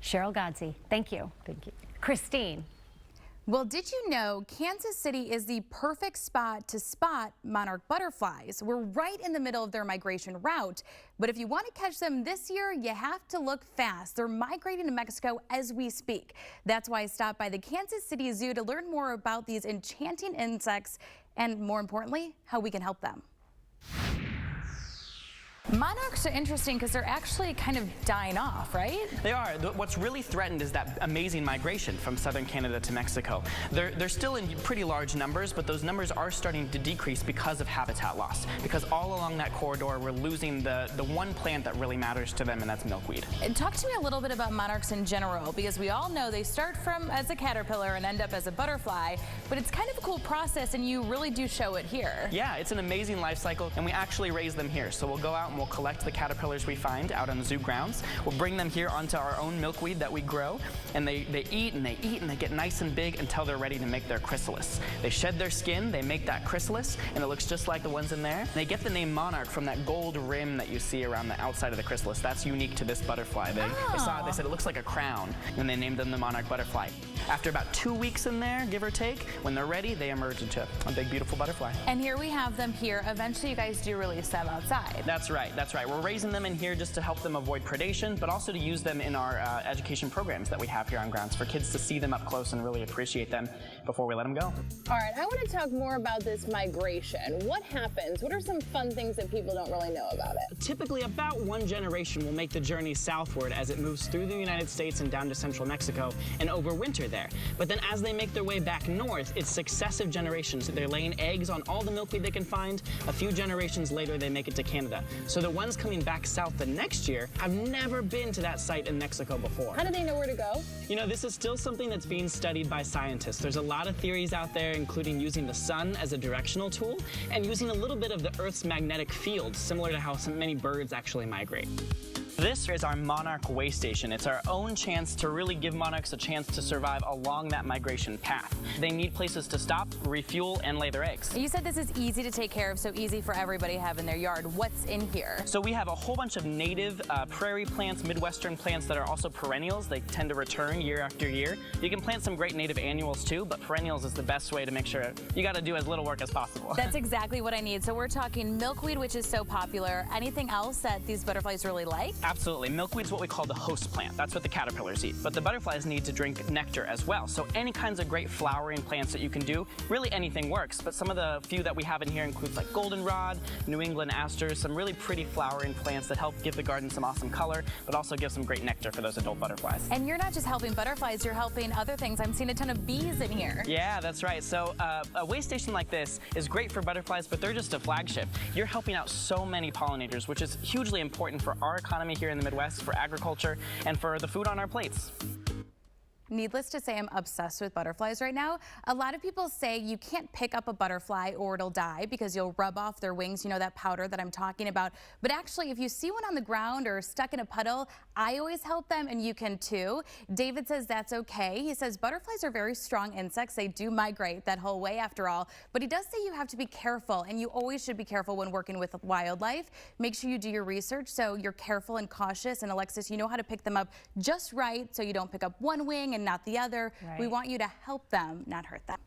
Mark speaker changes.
Speaker 1: Cheryl Godsey, thank you.
Speaker 2: Thank you.
Speaker 1: Christine.
Speaker 3: Well, did you know Kansas City is the perfect spot to spot monarch butterflies? We're right in the middle of their migration route. But if you want to catch them this year, you have to look fast. They're migrating to Mexico as we speak. That's why I stopped by the Kansas City Zoo to learn more about these enchanting insects and, more importantly, how we can help them. Monarchs are interesting because they're actually kind of dying off, right?
Speaker 4: They are. What's really threatened is that amazing migration from southern Canada to Mexico. They're still in pretty large numbers, but those numbers are starting to decrease because of habitat loss. Because all along that corridor, we're losing the one plant that really matters to them, and that's milkweed.
Speaker 3: And talk to me a little bit about monarchs in general, because we all know they start from as a caterpillar and end up as a butterfly, but it's kind of a cool process, and you really do show it here.
Speaker 4: Yeah, it's an amazing life cycle, and we actually raise them here. So we'll go out and we'll collect the caterpillars we find out on the zoo grounds. We'll bring them here onto our own milkweed that we grow, and they eat and they eat and they get nice and big until they're ready to make their chrysalis. They shed their skin, they make that chrysalis, and it looks just like the ones in there. They get the name monarch from that gold rim that you see around the outside of the chrysalis. That's unique to this butterfly. They saw it, they said it looks like a crown, and they named them the monarch butterfly. After about 2 weeks in there, give or take, when they're ready, they emerge into a big, beautiful butterfly.
Speaker 3: And here we have them here. Eventually, you guys do release them outside.
Speaker 4: That's right, that's right. We're raising them in here just to help them avoid predation, but also to use them in our education programs that we have here on grounds for kids to see them up close and really appreciate them before we let them go.
Speaker 5: All right, I want to talk more about this migration. What happens? What are some fun things that people don't really know about it?
Speaker 4: Typically, about one generation will make the journey southward as it moves through the United States and down to central Mexico and overwinter there. But then as they make their way back north, it's successive generations. They're laying eggs on all the milkweed they can find. A few generations later, they make it to Canada. So the ones coming back south the next year have never been to that site in Mexico before.
Speaker 5: How do they know where to go?
Speaker 4: You know, this is still something that's being studied by scientists. There's a lot of theories out there, including using the sun as a directional tool and using a little bit of the Earth's magnetic field, similar to how many birds actually migrate. This is our Monarch way station. It's our own chance to really give monarchs a chance to survive along that migration path. They need places to stop, refuel, and lay their eggs.
Speaker 3: You said this is easy to take care of, so easy for everybody to have in their yard. What's in here?
Speaker 4: So we have a whole bunch of native prairie plants, Midwestern plants that are also perennials. They tend to return year after year. You can plant some great native annuals too, but perennials is the best way to make sure you got to do as little work as possible.
Speaker 3: That's exactly what I need. So we're talking milkweed, which is so popular. Anything else that these butterflies really like?
Speaker 4: Absolutely. Milkweed's what we call the host plant. That's what the caterpillars eat. But the butterflies need to drink nectar as well. So any kinds of great flowering plants that you can do, really anything works. But some of the few that we have in here includes like goldenrod, New England asters, some really pretty flowering plants that help give the garden some awesome color, but also give some great nectar for those adult butterflies.
Speaker 3: And you're not just helping butterflies, you're helping other things. I'm seeing a ton of bees in here.
Speaker 4: Yeah, that's right. So a way station like this is great for butterflies, but they're just a flagship. You're helping out so many pollinators, which is hugely important for our economy here in the Midwest, for agriculture, and for the food on our plates.
Speaker 3: Needless to say, I'm obsessed with butterflies right now. A lot of people say you can't pick up a butterfly or it'll die because you'll rub off their wings, you know, that powder that I'm talking about. But actually, if you see one on the ground or stuck in a puddle, I always help them, and you can too. David says that's okay. He says butterflies are very strong insects. They do migrate that whole way after all. But he does say you have to be careful, and you always should be careful when working with wildlife. Make sure you do your research so you're careful and cautious. And Alexis, you know how to pick them up just right so you don't pick up one wing and not the other.
Speaker 1: Right.
Speaker 3: We want you to help them, not hurt them.